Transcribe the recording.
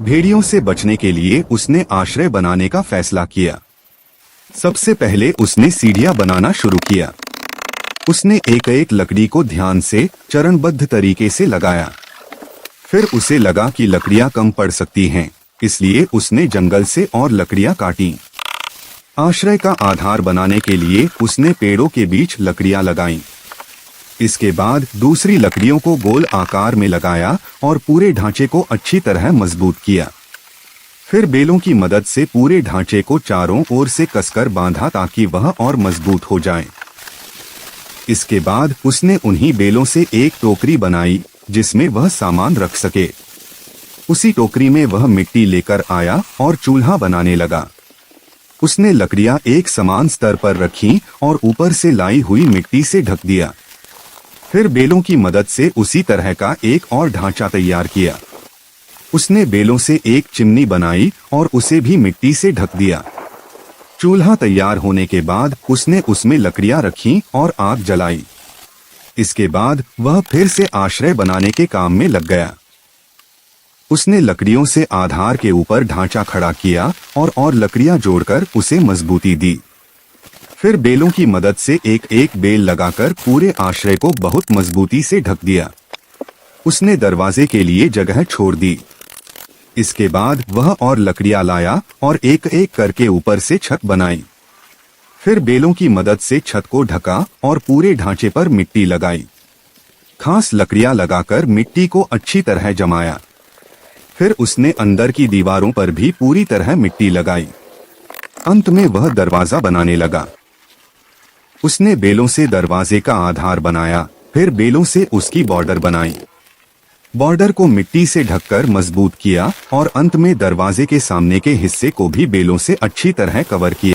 भेड़ियों से बचने के लिए उसने आश्रय बनाने का फैसला किया। सबसे पहले उसने सीढ़ियां बनाना शुरू किया। उसने एक एक लकड़ी को ध्यान से चरणबद्ध तरीके से लगाया। फिर उसे लगा कि लकड़ियां कम पड़ सकती हैं, इसलिए उसने जंगल से और लकड़ियां काटी। आश्रय का आधार बनाने के लिए उसने पेड़ों के बीच लकड़ियां लगाईं। इसके बाद दूसरी लकड़ियों को गोल आकार में लगाया और पूरे ढांचे को अच्छी तरह मजबूत किया। फिर बेलों की मदद से पूरे ढांचे को चारों ओर से कसकर बांधा ताकि वह और मजबूत हो जाए। इसके बाद उसने उन्हीं बेलों से एक टोकरी बनाई जिसमें वह सामान रख सके। उसी टोकरी में वह मिट्टी लेकर आया और चूल्हा बनाने लगा। उसने लकड़ियां एक समान स्तर पर रखीं और ऊपर से लाई हुई मिट्टी से ढक दिया। फिर बेलों की मदद से उसी तरह का एक और ढांचा तैयार किया। उसने बेलों से एक चिमनी बनाई और उसे भी मिट्टी से ढक दिया। चूल्हा तैयार होने के बाद उसने उसमें लकड़ियां रखीं और आग जलाई। इसके बाद वह फिर से आश्रय बनाने के काम में लग गया। उसने लकड़ियों से आधार के ऊपर ढांचा खड़ा किया और लकड़ियां जोड़कर उसे मजबूती दी। फिर बेलों की मदद से एक एक बेल लगाकर पूरे आश्रय को बहुत मजबूती से ढक दिया। उसने दरवाजे के लिए जगह छोड़ दी। इसके बाद वह और लकड़ियां लाया और एक एक करके ऊपर से छत बनाई। फिर बेलों की मदद से छत को ढका और पूरे ढांचे पर मिट्टी लगाई। खास लकड़ियां लगाकर मिट्टी को अच्छी तरह जमाया। फिर उसने अंदर की दीवारों पर भी पूरी तरह मिट्टी लगाई। अंत में वह दरवाजा बनाने लगा। उसने बेलों से दरवाजे का आधार बनाया, फिर बेलों से उसकी बॉर्डर बनाई। बॉर्डर को मिट्टी से ढककर मजबूत किया और अंत में दरवाजे के सामने के हिस्से को भी बेलों से अच्छी तरह कवर किया।